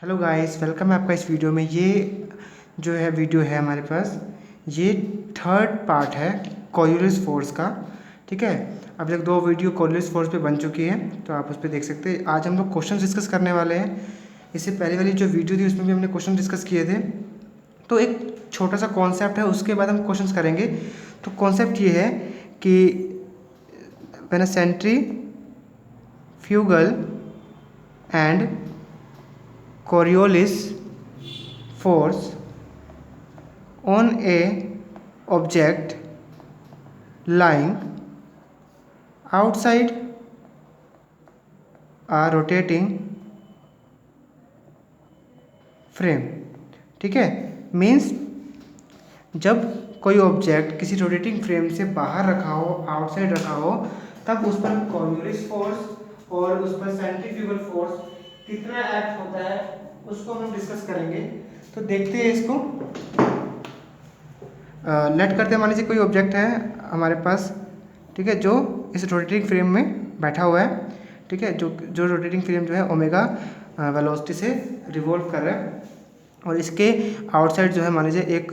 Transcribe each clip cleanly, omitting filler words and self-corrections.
Hello guys, welcome है आपका इस वीडियो में। ये जो है वीडियो है हमारे पास, ये थर्ड पार्ट है कोरियोलिस फोर्स का। ठीक है, अभी तक दो वीडियो कोरियोलिस फोर्स पे बन चुकी है, तो आप उस पर देख सकते हैं। आज हम लोग क्वेश्चन डिस्कस करने वाले हैं। इससे पहले वाली जो वीडियो थी उसमें भी हमने क्वेश्चन डिस्कस किए थे, तो एक छोटा सा कॉन्सेप्ट है, उसके बाद हम क्वेश्चन करेंगे। तो कॉन्सेप्ट ये है कि when a centrifugal and Coriolis force on a object lying outside a rotating frame। ठीक है, मीन्स जब कोई ऑब्जेक्ट किसी रोटेटिंग फ्रेम से बाहर रखा हो, आउटसाइड रखा हो, तब उस पर कॉरियोलिस फोर्स और उस पर सेंट्रीफ्यूगल फोर्स कितना एक्ट होता है, उसको हम डिस्कस करेंगे। तो देखते हैं इसको। लेट करते हैं, मान लीजिए कोई ऑब्जेक्ट है हमारे पास, ठीक है, जो इस रोटेटिंग फ्रेम में बैठा हुआ है। ठीक है, जो रोटेटिंग फ्रेम जो है ओमेगा वेलोसिटी से रिवॉल्व कर रहा है, और इसके आउटसाइड जो है मान लीजिए एक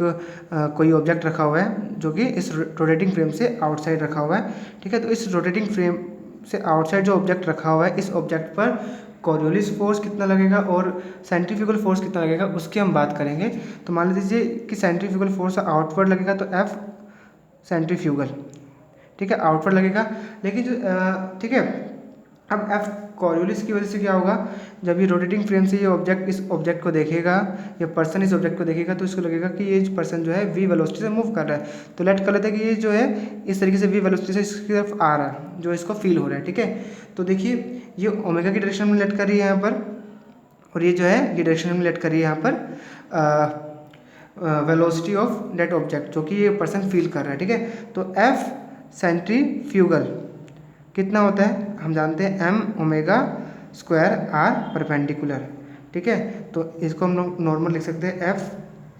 कोई ऑब्जेक्ट रखा हुआ है जो कि इस रोटेटिंग फ्रेम से आउटसाइड रखा हुआ है। ठीक है, तो इस रोटेटिंग फ्रेम से आउटसाइड जो ऑब्जेक्ट रखा हुआ है, इस ऑब्जेक्ट पर कॉरियोलिस फोर्स कितना लगेगा और सेंट्रीफ्यूगल फोर्स कितना लगेगा, उसकी हम बात करेंगे। तो मान लीजिए कि सेंट्रीफ्यूगल फोर्स आउटवर्ड लगेगा, तो एफ सेंट्रीफ्यूगल, ठीक है, आउटवर्ड लगेगा। लेकिन जो ठीक है, अब एफ कॉरियोलिस की वजह से क्या होगा, जब ये रोटेटिंग फ्रेम से ये ऑब्जेक्ट इस ऑब्जेक्ट को देखेगा, या पर्सन इस ऑब्जेक्ट को देखेगा, तो इसको लगेगा कि ये पर्सन जो है वी वेलोसिटी से मूव कर रहा है। तो लेट कर लेते हैं कि ये जो है इस तरीके से वी वेलोसिटी से इसकी तरफ आ रहा है, जो इसको फील हो रहा है। ठीक है, तो देखिए ये ओमेगा की डायरेक्शन में लेट कर रही है यहाँ पर, और ये जो है ये डायरेक्शन में लेट कर रही है यहाँ पर वेलोसिटी ऑफ दैट ऑब्जेक्ट, जो कि ये पर्सन फील कर रहा है। ठीक है, तो एफ सेंट्रीफ्यूगल कितना होता है, हम जानते हैं m omega square r perpendicular. ठीक है, तो इसको हम लोग नॉर्मल लिख सकते हैं, f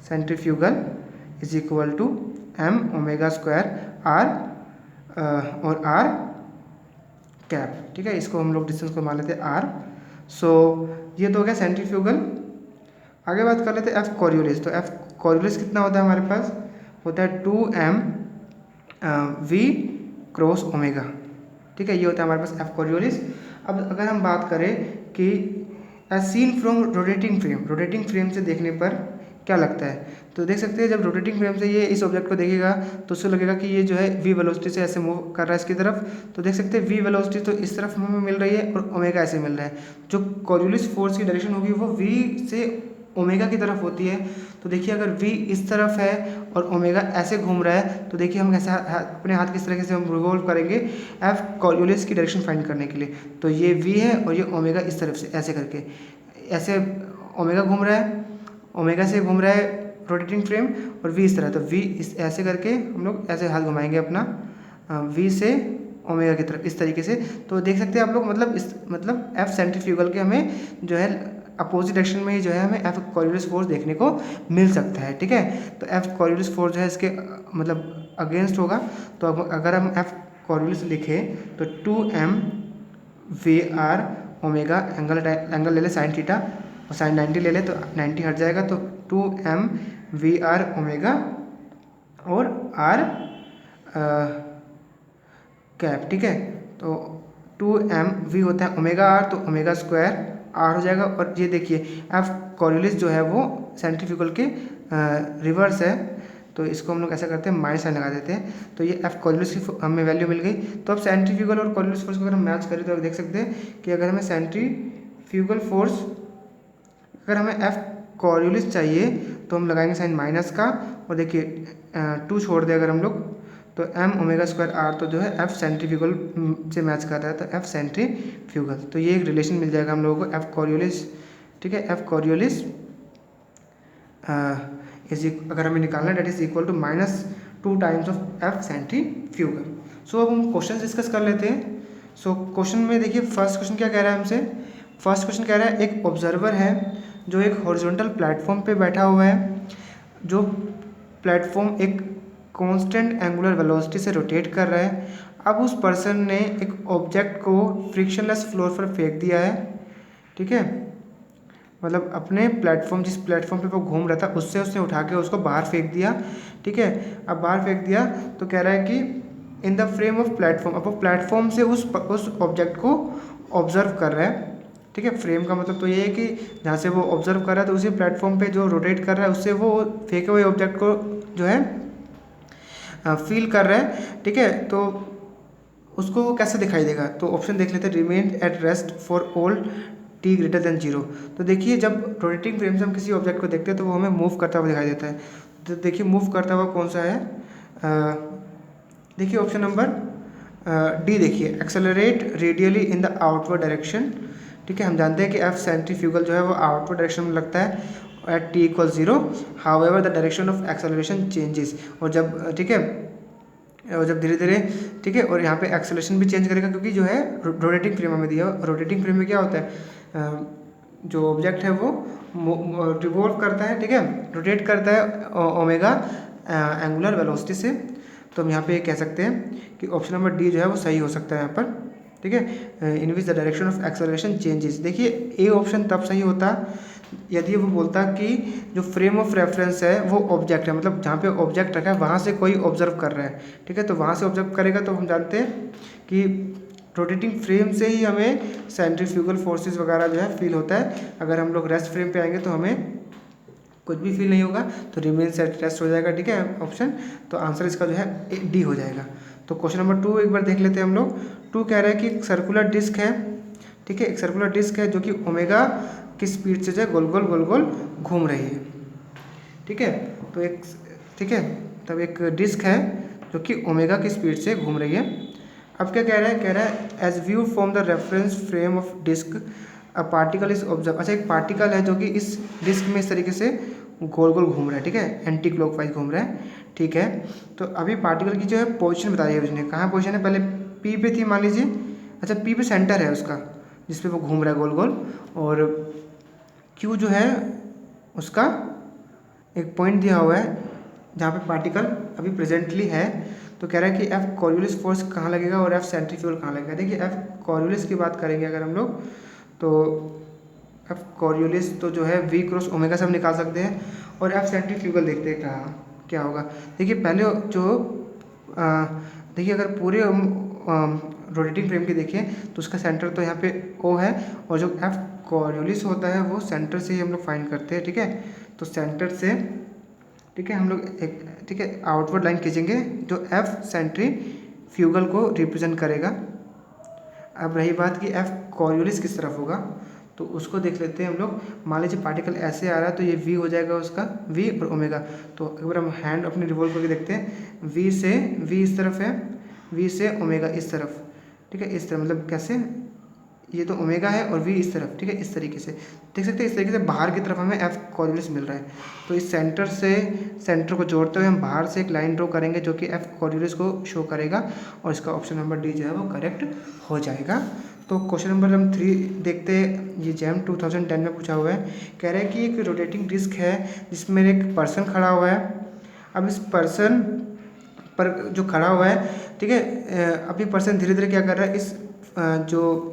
centrifugal is equal to m omega square r और आर कैप। ठीक है, इसको हम लोग डिस्टेंस को मान लेते हैं आर। सो ये तो हो गया सेंट्रीफ्यूगल। आगे बात कर लेते हैं एफ कॉरियोलिस। तो एफ कॉरियोलिस कितना होता है हमारे पास, होता है 2m वी क्रॉस ओमेगा। ठीक है, ये होता है हमारे पास एफ कॉरियोलिस। अब अगर हम बात करें कि as seen from rotating frame से देखने पर क्या लगता है, तो देख सकते हैं जब रोटेटिंग फ्रेम से ये इस ऑब्जेक्ट को देखेगा, तो उसको लगेगा कि ये जो है वी वेलोसिटी से ऐसे मूव कर रहा है इसकी तरफ। तो देख सकते हैं वी वेलोसिटी तो इस तरफ हमें मिल रही है और ओमेगा ऐसे मिल रहा है। जो कॉरियोलिस फोर्स की डायरेक्शन होगी वो वी से ओमेगा की तरफ होती है। तो देखिए अगर v इस तरफ है और ओमेगा ऐसे घूम रहा है, तो देखिए हम कैसे अपने हाथ किस तरीके से हम रिवॉल्व करेंगे एफ कॉरियोलिस की डायरेक्शन फाइंड करने के लिए। तो ये v है और ये ओमेगा इस तरफ से ऐसे करके, ऐसे ओमेगा घूम रहा है, ओमेगा से घूम रहा है रोटेटिंग फ्रेम, और v इस तरह। तो v इस ऐसे करके हम लोग ऐसे हाथ घुमाएंगे अपना v से ओमेगा की तरफ इस तरीके से। तो देख सकते हैं आप लोग, मतलब एफ सेंट्रीफ्यूगल के हमें जो है अपोजिट डायरेक्शन में ही जो है हमें एफ कॉरियोलिस फोर्स देखने को मिल सकता है। ठीक है, तो एफ कॉरियोलिस फोर्स जो है इसके मतलब अगेंस्ट होगा। तो अब अगर हम एफ कॉरियोलिस लिखें तो 2m we are omega, angle ले ले साइन थीटा और साइन 90 ले ले, तो 90 हट जाएगा, तो 2m वी आर ओमेगा और आर कैप। ठीक है, तो 2m वी होता है ओमेगा आर, तो ओमेगा स्क्वायर आर हो जाएगा। और ये देखिए एफ कॉरियोलिस जो है वो सेंट्रीफ्यूगल के रिवर्स है, तो इसको हम लोग ऐसा करते हैं माइनस साइन लगा देते हैं। तो ये एफ कॉरियोलिस की हमें वैल्यू मिल गई। तो अब सेंट्रीफ्यूगल और कॉरियोलिस फोर्स को अगर हम मैच करें, तो आप देख सकते हैं कि अगर हमें सेंट्रीफ्यूगल फोर्स, अगर हमें एफ कॉरियोलिस चाहिए, तो हम लगाएंगे साइन माइनस का, और देखिए 2 छोड़ दें अगर हम लोग, तो एम ओमेगा स्क्वायर आर, तो जो है एफ सेंट्रीफ्यूगल से मैच कर रहा है, तो एफ सेंट्रीफ्यूगल। तो ये एक रिलेशन मिल जाएगा हम लोगों को एफ कॉरियोलिस। ठीक है, एफ कॉरियोलिस अगर हमें निकालना है, that is equal to -2 times of F centrifugal. So अब हम क्वेश्चन डिस्कस कर लेते हैं। सो क्वेश्चन में देखिए फर्स्ट क्वेश्चन क्या कह रहा है हमसे। फर्स्ट क्वेश्चन कह रहा है एक ऑब्जर्वर है जो एक हॉरिजॉन्टल प्लेटफॉर्म पे बैठा हुआ है, जो प्लेटफॉर्म एक कांस्टेंट एंगुलर वेलोसिटी से रोटेट कर रहा है। अब उस पर्सन ने एक ऑब्जेक्ट को फ्रिक्शनलेस फ्लोर पर फेंक दिया है। ठीक है, मतलब अपने प्लेटफॉर्म, जिस प्लेटफॉर्म पे वो घूम रहा था उससे उसने उठा के उसको बाहर फेंक दिया। ठीक है, अब बाहर फेंक दिया तो कह रहा है कि in the frame of platform, अब वो प्लेटफॉर्म से उस ऑब्जेक्ट को ऑब्जर्व कर रहा है। ठीक है, फ्रेम का मतलब तो ये है कि जहाँ से वो ऑब्जर्व कर रहा है तो उसी प्लेटफॉर्म पे जो रोटेट कर रहा है उससे वो फेंके हुए ऑब्जेक्ट को जो है फील कर रहा है। ठीक है, तो उसको वो कैसे दिखाई देगा, तो ऑप्शन देख लेते हैं, remain at rest for all T greater than zero. तो देखिए जब रोटेटिंग फ्रेम से हम किसी ऑब्जेक्ट को देखते हैं तो वो हमें मूव करता हुआ दिखाई देता है। तो देखिए मूव करता हुआ कौन सा है, देखिए ऑप्शन नंबर डी, देखिए accelerate radially in the outward direction. ठीक है, हम जानते हैं कि एफ सेंट्रीफ्यूगल जो है वो आउटवर्ड डायरेक्शन में लगता है at T equal zero, however the direction of acceleration changes. और जब ठीक है, और जब धीरे धीरे, ठीक है, और यहाँ पे एक्सेलरेशन भी चेंज करेगा क्योंकि जो है रोटेटिंग फ्रेम में दिया, रोटेटिंग फ्रेम में क्या होता है, जो ऑब्जेक्ट है वो रिवॉल्व करता है। ठीक है, रोटेट करता है ओमेगा एंगुलर वेलोसिटी से। तो हम यहाँ पे कह सकते हैं कि ऑप्शन नंबर डी जो है वो सही हो सकता है यहाँ पर। ठीक है, in which the direction of acceleration changes. देखिए ए ऑप्शन तब सही होता यदि वो बोलता कि जो फ्रेम ऑफ रेफरेंस है वो ऑब्जेक्ट है, मतलब जहाँ पे ऑब्जेक्ट रखा है वहाँ से कोई ऑब्जर्व कर रहा है। ठीक है, तो वहाँ से ऑब्जर्व करेगा तो हम जानते हैं कि रोटेटिंग फ्रेम से ही हमें सेंट्रीफ्यूगल फोर्सेस वगैरह जो है फील होता है। अगर हम लोग रेस्ट फ्रेम पे आएंगे तो हमें कुछ भी फील नहीं होगा, तो रिमेन सेट रेस्ट हो जाएगा। ठीक है ऑप्शन, तो आंसर इसका जो है डी हो जाएगा। तो क्वेश्चन नंबर 2 एक बार देख लेते हैं हम लोग। 2 कह रहा है कि एक सर्कुलर डिस्क है। ठीक है, एक सर्कुलर डिस्क है जो कि ओमेगा की स्पीड से जो है गोल गोल गोल गोल घूम रही है। ठीक है, तो एक, ठीक है, तब एक डिस्क है जो कि ओमेगा की स्पीड से घूम रही है। अब क्या कह रहा है, कह रहा है as view from the reference frame of disc a particle is observe. अच्छा, एक पार्टिकल है जो कि इस डिस्क में इस तरीके से गोल गोल घूम रहा है। ठीक है, एंटी क्लॉकवाइज घूम रहा है। ठीक है, तो अभी पार्टिकल की जो है पोजीशन बता दी है उसने, कहाँ पोजीशन है, पहले पी पे थी मान लीजिए। अच्छा, पी पे सेंटर है उसका जिस पे वो घूम रहा है गोल गोल, और क्यू जो है उसका एक पॉइंट दिया हुआ है जहाँ पे पार्टिकल अभी प्रेजेंटली है। तो कह रहा है कि एफ कॉर्यूलिस फोर्स कहाँ लगेगा और एफ सेंट्रीफ्यूगल कहाँ लगेगा। देखिए एफ कॉर्यूलिस की बात करेंगे अगर हम लोग, तो एफ कॉर्यूलिस तो जो है वी क्रॉस ओमेगा से हम निकाल सकते हैं, और एफ सेंट्रीफ्यूगल देखते हैं क्या होगा। देखिए पहले जो देखिए अगर पूरे रोटेटिंग फ्रेम की देखिए तो उसका सेंटर तो यहाँ पे ओ है, और जो एफ कॉर्यूलिस होता है वो सेंटर से ही हम लोग फाइंड करते हैं। ठीक है, तो सेंटर से, ठीक है, हम लोग एक, ठीक है, आउटवर्ड लाइन खींचेंगे जो एफ सेंट्रीफ्यूगल को रिप्रेजेंट करेगा। अब रही बात कि एफ कॉर्यूलिस किस तरफ होगा, तो उसको देख लेते हैं हम लोग। मान लीजिए पार्टिकल ऐसे आ रहा है तो ये वी हो जाएगा उसका, वी और ओमेगा। तो एक बार हम हैंड अपनी रिवॉल्व करके देखते हैं, वी से वी इस तरफ है, वी से ओमेगा इस तरफ। ठीक है, इस तरफ मतलब कैसे, ये तो ओमेगा है और वी इस तरफ। ठीक है, इस तरीके से देख सकते हैं, इस तरीके से बाहर की तरफ हमें एफ कॉर्यूलिस मिल रहा है। तो इस सेंटर से सेंटर को जोड़ते हुए हम बाहर से एक लाइन ड्रॉ करेंगे जो कि एफ कॉर्यूलिस को शो करेगा, और इसका ऑप्शन नंबर डी जो है वो करेक्ट हो जाएगा। तो क्वेश्चन नंबर हम 3 देखते हैं, ये जैम 2010 में पूछा हुआ है। कह रहा है कि एक रोटेटिंग डिस्क है जिसमें एक पर्सन खड़ा हुआ है। अब इस पर्सन पर जो खड़ा हुआ है, ठीक है, अभी पर्सन धीरे धीरे क्या कर रहा है, इस जो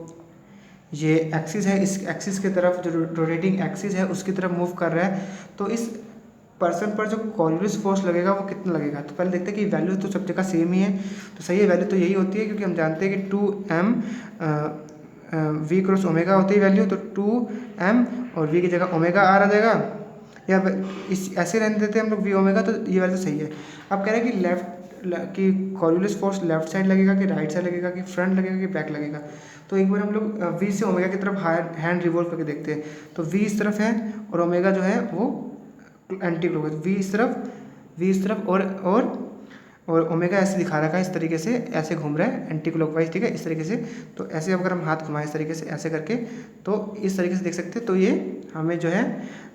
ये एक्सिस है, इस एक्सिस की तरफ, जो रोटेटिंग एक्सिस है उसकी तरफ मूव कर रहा है। तो इस पर्सन पर जो कॉर्यूलिस फोर्स लगेगा वो कितना लगेगा। तो पहले देखते हैं कि वैल्यू तो सब जगह सेम ही है, तो सही है, वैल्यू तो यही होती है क्योंकि हम जानते हैं कि 2m वी क्रॉस ओमेगा होती है वैल्यू। तो 2m और v की जगह ओमेगा आ जाएगा, या इस ऐसे रहने देते हैं हम लोग वी ओमेगा, तो ये वैल्यू सही है। अब कह रहे हैं कि लेफ्ट कि कॉर्यूलिस फोर्स लेफ्ट साइड लगेगा कि राइट साइड लगेगा कि फ्रंट लगेगा कि बैक लगेगा। तो एक बार हम लोग वी से ओमेगा की तरफ हैंड रिवॉल्व करके देखते हैं। तो वी इस तरफ है और ओमेगा जो है वो एंटी क्लॉकवाइज, वी इस तरफ, वी इस तरफ, और ओमेगा ऐसे दिखा रखा है, इस तरीके से ऐसे घूम रहा है एंटी क्लॉकवाइज। ठीक है, इस तरीके से। तो ऐसे अगर हम हाथ घुमाएं इस तरीके से ऐसे करके, तो इस तरीके से देख सकते हैं। तो ये हमें जो है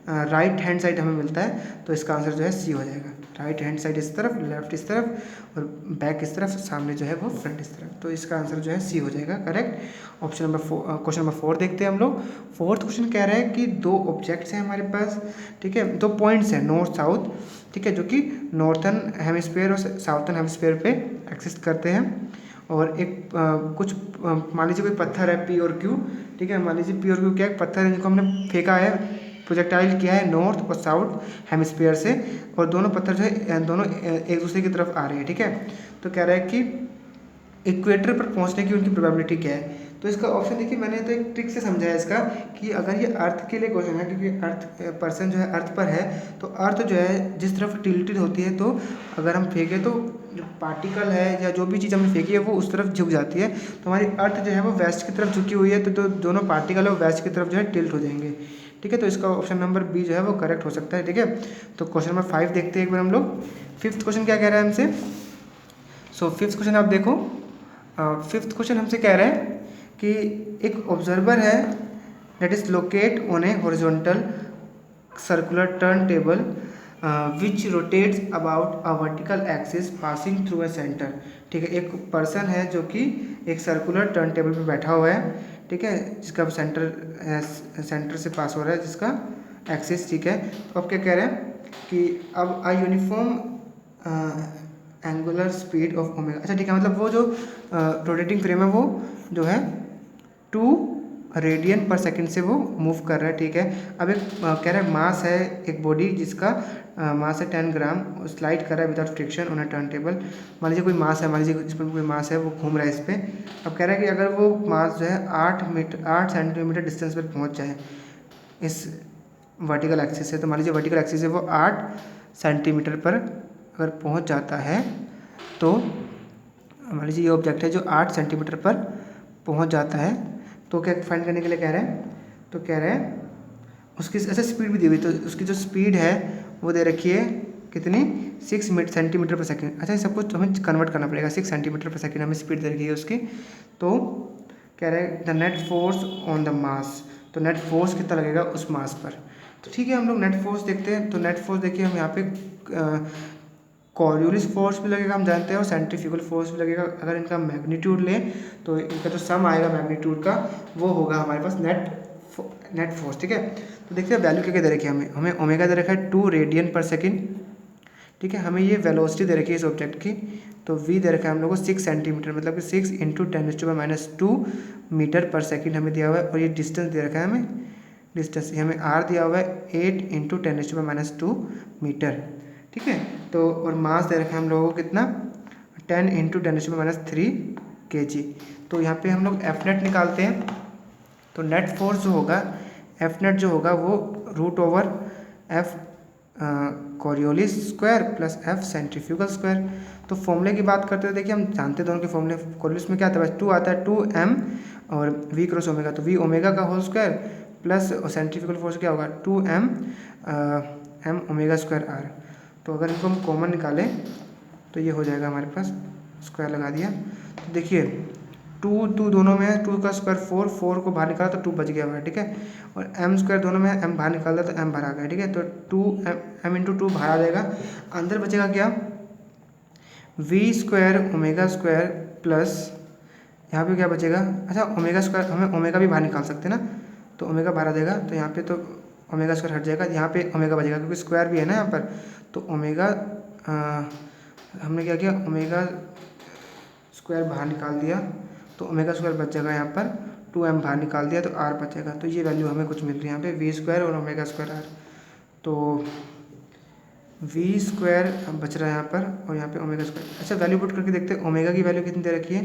राइट हैंड साइड हमें मिलता है। तो इसका आंसर जो है सी हो जाएगा। राइट हैंड साइड इस तरफ, लेफ्ट इस तरफ, और बैक इस तरफ, सामने जो है वो फ्रंट इस तरफ। तो इसका आंसर जो है सी हो जाएगा correct. Option number 4, question number 4 देखते हैं हम लोग। फोर्थ क्वेश्चन कह रहा है कि 2 ऑब्जेक्ट्स हैं हमारे पास, ठीक है, 2 पॉइंट्स हैं नॉर्थ साउथ, ठीक है, जो कि नॉर्थन हेमिस्फीयर और साउथर्न हेमिस्फीयर पे एक्सिस्ट करते हैं। और एक कुछ मान लीजिए कोई पत्थर है P और Q, ठीक है। मान लीजिए P और Q क्या है, पत्थर है जिनको हमने फेंका है, प्रोजेक्टाइल किया है नॉर्थ और साउथ हेमिस्फीयर से, और दोनों पत्थर जो है दोनों एक दूसरे की तरफ आ रहे हैं, ठीक है। तो कह रहा है कि इक्वेटर पर पहुंचने की उनकी प्रोबेबिलिटी क्या है। तो इसका ऑप्शन देखिए, मैंने तो एक ट्रिक से समझा है इसका कि अगर ये अर्थ के लिए क्वेश्चन है, क्योंकि अर्थ पर्सन जो है अर्थ पर है, तो अर्थ जो है जिस तरफ टिल्टेड होती है, तो अगर हम फेंकें तो जो पार्टिकल है या जो भी चीज़ हमने फेंकी है वो उस तरफ झुक जाती है। तो हमारी अर्थ जो है वो वेस्ट की तरफ झुकी हुई है, तो दोनों पार्टिकल है वो वेस्ट की तरफ जो है टिल्ट हो जाएंगे, ठीक है। तो इसका ऑप्शन नंबर बी जो है वो करेक्ट हो सकता है, ठीक है। तो क्वेश्चन नंबर 5 देखते हैं एक बार हम लोग। फिफ्थ क्वेश्चन क्या कह रहा है हमसे। सो फिफ्थ क्वेश्चन आप देखो, फिफ्थ क्वेश्चन हमसे कह रहे हैं कि एक ऑब्जर्वर है that is locate on A horizontal circular turn table which rotates about a vertical axis passing through a centre, ठीक है। एक पर्सन है जो कि एक सर्कुलर टर्न टेबल पे बैठा हुआ है, ठीक है, जिसका सेंटर से पास हो रहा है जिसका एक्सिस, ठीक है। तो अब क्या कह रहे हैं कि अब a uniform angular speed of omega, अच्छा ठीक है, मतलब वो जो रोटेटिंग फ्रेम है वो जो है 2 रेडियन पर सेकंड से वो मूव कर रहा है, ठीक है। अब एक कह रहा है मास है एक बॉडी जिसका मास है 10 ग्राम, स्लाइड कर रहा है without friction on a turn table. मान लीजिए कोई मास है, मान लीजिए इस पर कोई मास है, वो घूम रहा है इस पर। अब कह रहा है कि अगर वो मास जो है 8 सेंटीमीटर डिस्टेंस पर पहुँच जाए इस वर्टिकल एक्सिस से, तो मान लीजिए वर्टिकल एक्सिस से वो 8 सेंटीमीटर पर अगर पहुंच जाता है, तो मान लीजिए ये ऑब्जेक्ट है जो 8 सेंटीमीटर पर पहुंच जाता है, तो क्या फाइंड करने के लिए कह रहे हैं, तो कह रहे हैं उसकी ऐसे स्पीड भी दी हुई, तो उसकी जो स्पीड है वो दे रखी है कितनी, 6 सेंटीमीटर पर सेकेंड। अच्छा, ये सब कुछ हमें कन्वर्ट करना पड़ेगा, 6 सेंटीमीटर पर सेकेंड हमें स्पीड दे रखी है उसकी। तो कह रहे हैं the net force on the mass, तो नेट फोर्स कितना लगेगा उस मास पर। तो ठीक है, हम लोग नेट फोर्स देखते हैं। तो नेट फोर्स देखिए, हम यहाँ पे कॉरियोलिस फोर्स भी लगेगा, हम जानते हैं, और सेंट्रीफ्यूगल फोर्स भी लगेगा। अगर इनका मैग्नीट्यूड लें तो इनका जो सम आएगा मैग्नीट्यूड का वो होगा हमारे पास नेट फोर्स, ठीक है। तो देखते हैं वैल्यू क्या क्या दे रखी है हमें ओमेगा दे रखा है 2 रेडियन पर सेकेंड, ठीक है। हमें ये वेलोसिटी दे रखी है इस ऑब्जेक्ट की, तो वी दे रखा है हम लोग को 6 सेंटीमीटर, मतलब कि 6 × 10⁻²⁻² मीटर पर सेकेंड हमें दिया हुआ है। और ये डिस्टेंस दे रखा है हमें, डिस्टेंस ये हमें आर दिया हुआ है 8 × 10⁻² मीटर, ठीक है। तो और मास दे रखा है हम लोगों को कितना, 10 × 10⁻³ kg। तो यहाँ पे हम लोग एफ नेट निकालते हैं। तो नेट फोर्स जो होगा, एफ नेट जो होगा वो √/f Coriolis square plus F centrifugal square. तो फॉर्मूले की बात करते हैं, देखिए हम जानते हैं दोनों के फॉर्मूले। कॉरियोलिस में क्या आता है, 2 आता है 2m और v क्रॉस ओमेगा, तो v ओमेगा का whole square plus centrifugal force क्या होगा 2m m omega square r। तो अगर इनको हम कॉमन निकालें तो ये हो जाएगा हमारे पास, स्क्वायर लगा दिया। तो देखिए 2 दोनों में है, 2 का स्क्वायर 4 को बाहर निकाला तो 2 बच गया हुआ है, ठीक है। और m स्क्वायर दोनों में है, m बाहर निकाल दिया तो m बाहर आ गया, ठीक है। तो 2m × 2 बाहर आ जाएगा, अंदर बचेगा क्या, v square omega square plus यहाँ पे क्या बचेगा, अच्छा ओमेगा स्क्वायर, हमें ओमेगा भी बाहर निकाल सकते हैं ना, तो ओमेगा बाहर आ जाएगा। तो यहाँ पे तो ओमेगा स्क्वायर हट जाएगा, यहाँ पे ओमेगा बचेगा क्योंकि स्क्वायर भी है ना यहाँ पर। तो ओमेगा हमने क्या किया, ओमेगा स्क्वायर बाहर निकाल दिया, तो ओमेगा स्क्वायर बच जाएगा यहाँ पर, 2m बाहर निकाल दिया तो r बचेगा। तो ये वैल्यू हमें कुछ मिल रही है यहाँ पे, v स्क्वायर और ओमेगा स्क्वायर r। तो v स्क्वायर बच रहा है यहाँ पर और यहाँ पे ओमेगा स्क्वायर। अच्छा, वैल्यू पुट करके देखते हैं, ओमेगा की वैल्यू कितनी दे रखी है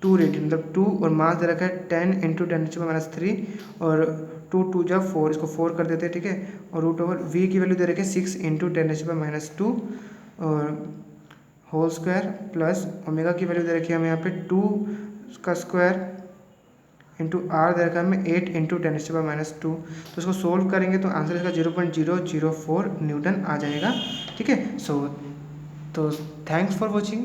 2 रेडियन, मतलब 2, और मास दे रखा है 10 × 10⁻³ और 2 जा 4, इसको 4 कर देते हैं, ठीक है। और √v की वैल्यू दे रखी है 6 × 10⁻² और होल स्क्वायर प्लस ओमेगा की वैल्यू दे रखी है हमें यहाँ पे 2 का स्क्वायर इंटू r दे रखा है हमें 8 × 10⁻²। तो इसको सोल्व करेंगे तो आंसर इसका 0.004 न्यूटन आ जाएगा, ठीक है। तो थैंक्स फॉर वॉचिंग।